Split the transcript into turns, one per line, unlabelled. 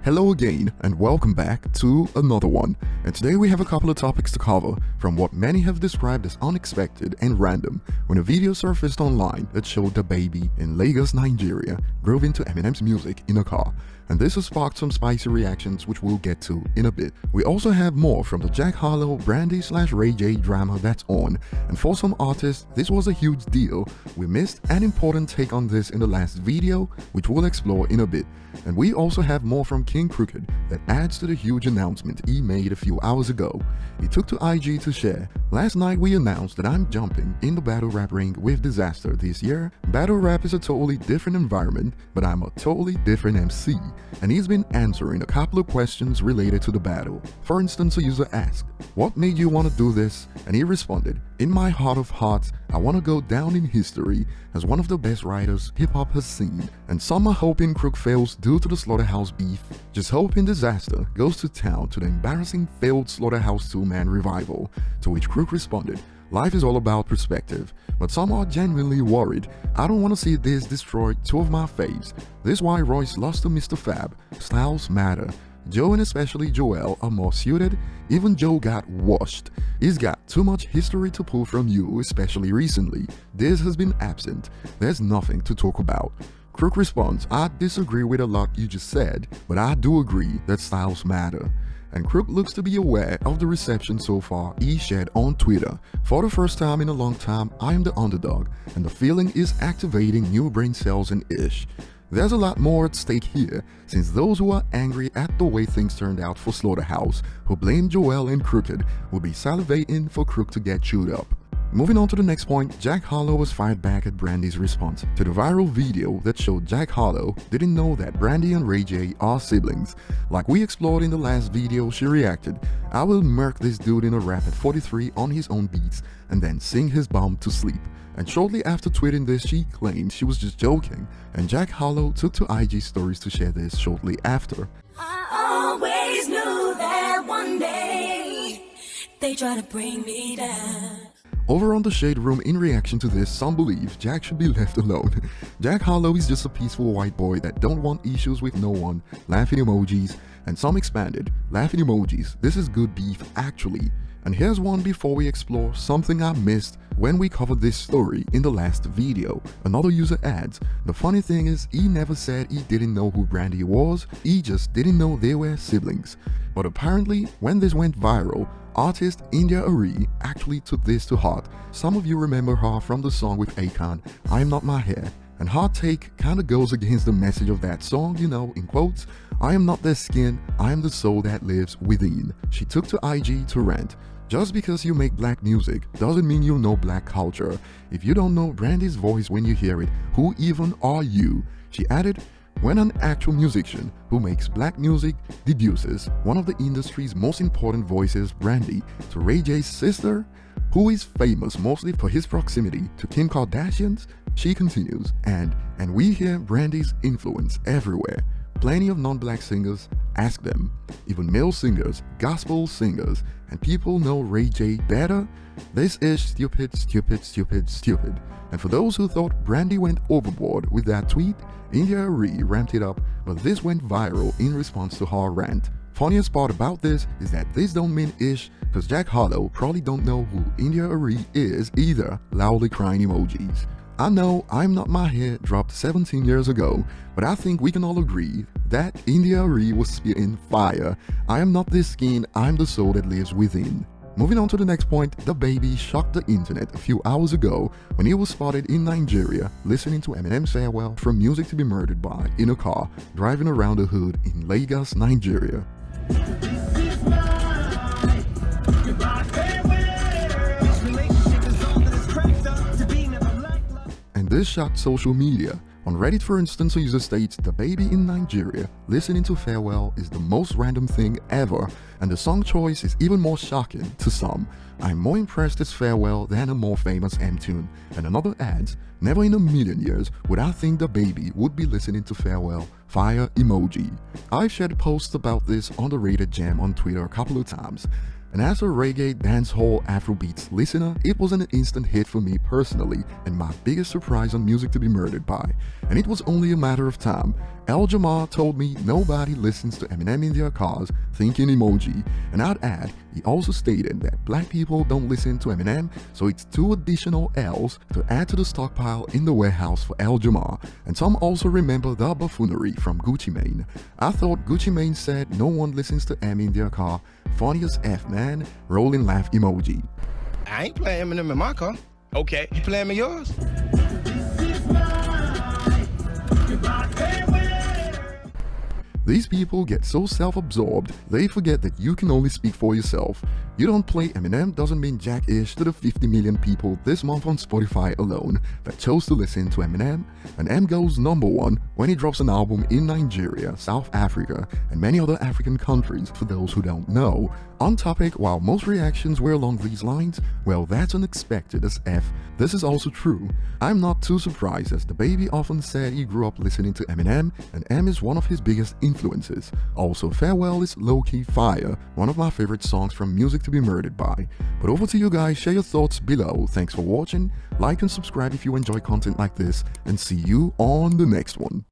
Hello again and welcome back to another one, and today we have a couple of topics to cover, from what many have described as unexpected and random when a video surfaced online that showed Dababy in Lagos, Nigeria groove into Eminem's music in a car, and this has sparked some spicy reactions which we'll get to in a bit. We also have more from the Harlow Brandy / Ray J drama that's on, and for some artists this was a huge deal. We missed an important take on this in the last video which we'll explore in a bit, and we also have more from Kxng Crooked that adds to the huge announcement he made a few hours ago. He took to IG to share, "Last night we announced that I'm jumping in the battle rap ring with Disaster this year. Battle rap is a totally different environment, but I'm a totally different MC." And he's been answering a couple of questions related to the battle. For instance, a user asked, "What made you want to do this?" And he responded, "In my heart of hearts, I want to go down in history as one of the best writers hip-hop has seen. And some are hoping Crook fails due to the Slaughterhouse beef. Just hoping Disaster goes to town to the embarrassing failed Slaughterhouse 2-man revival." To which Crook responded, "Life is all about perspective, but some are genuinely worried. I don't want to see this destroy two of my faves. This is why Royce lost to Mr. Fab. Styles matter. Joe and especially Joel are more suited. Even Joe got washed. He's got too much history to pull from you, especially recently. This has been absent. There's nothing to talk about." Crook responds, "I disagree with a lot you just said, but I do agree that styles matter." And Crook looks to be aware of the reception so far he shared on Twitter. "For the first time in a long time, I am the underdog, and the feeling is activating new brain cells and ish. There's a lot more at stake here, since those who are angry at the way things turned out for Slaughterhouse, who blame Joel and Crooked, will be salivating for Crook to get chewed up." Moving on to the next point, Harlow was fired back at Brandy's response to the viral video that showed Harlow didn't know that Brandy and Ray J are siblings. Like we explored in the last video, she reacted, "I will murk this dude in a rap at 43 on his own beats and then sing his bum to sleep." And shortly after tweeting this, she claimed she was just joking, and Harlow took to IG stories to share this shortly after.
"I always knew that one day they try to bring me down."
Over on the Shade Room, in reaction to this, some believe Jack should be left alone. Harlow is just a peaceful white boy that don't want issues with no one, laughing emojis, and some expanded, laughing emojis, this is good beef actually. And here's one before we explore something I missed when we covered this story in the last video. Another user adds, "The funny thing is he never said he didn't know who Brandy was, he just didn't know they were siblings." But apparently, when this went viral, artist India Arie actually took this to heart. Some of you remember her from the song with Akon, "I Am Not My Hair," and her take kinda goes against the message of that song, you know, in quotes, "I am not their skin, I am the soul that lives within." She took to IG to rant, "Just because you make black music doesn't mean you know black culture. If you don't know Brandy's voice when you hear it, who even are you?" She added, "When an actual musician who makes black music debuts one of the industry's most important voices, Brandy, to Ray J's sister, who is famous mostly for his proximity to Kim Kardashian's," she continues, and we hear Brandy's influence everywhere. Plenty of non-black singers, ask them. Even male singers, gospel singers, and people know Ray J better. This is stupid, stupid, stupid, stupid. And for those who thought Brandy went overboard with that tweet, India Arie ramped it up, but this went viral in response to her rant. Funniest part about this is that this don't mean ish, cause Harlow probably don't know who India Arie is either, loudly crying emojis. I know I'm Not My Hair dropped 17 years ago, but I think we can all agree that India Arie was spitting fire. "I am not this skin, I'm the soul that lives within." Moving on to the next point, Dababy shocked the internet a few hours ago when he was spotted in Nigeria listening to Eminem's Farewell from Music to Be Murdered By in a car, driving around the hood in Lagos, Nigeria. And this shocked social media. On Reddit, for instance, a user states, "Dababy in Nigeria listening to Farewell is the most random thing ever, and the song choice is even more shocking to some. I'm more impressed it's Farewell than a more famous M-tune." And another adds, "Never in a million years would I think Dababy would be listening to Farewell, fire emoji." I've shared posts about this on the Rated Jam on Twitter a couple of times. And as a reggae, dancehall, Afrobeats listener, it was an instant hit for me personally and my biggest surprise on Music to be Murdered by. And it was only a matter of time. El Jamar told me nobody listens to Eminem in their cars, thinking emoji. And I'd add, he also stated that black people don't listen to Eminem, so it's 2 additional L's to add to the stockpile in the warehouse for El Jamar. And some also remember the buffoonery from Gucci Mane. I thought Gucci Mane said no one listens to M in their car. Funny as F, man. Rolling laugh emoji.
I ain't playing Eminem in my car.
Okay.
You playing me yours?
These people get so self-absorbed, they forget that you can only speak for yourself. You don't play Eminem doesn't mean jack-ish to the 50 million people this month on Spotify alone that chose to listen to Eminem, and M goes #1 when he drops an album in Nigeria, South Africa, and many other African countries, for those who don't know. On topic, while most reactions were along these lines, well, that's unexpected as F. This is also true. I'm not too surprised, as Dababy often said he grew up listening to Eminem, and M is one of his biggest influences. Also, Farewell is low-key fire, one of my favorite songs from Music to be Murdered by. But over to you guys, share your thoughts below. Thanks for watching, like and subscribe if you enjoy content like this, and see you on the next one.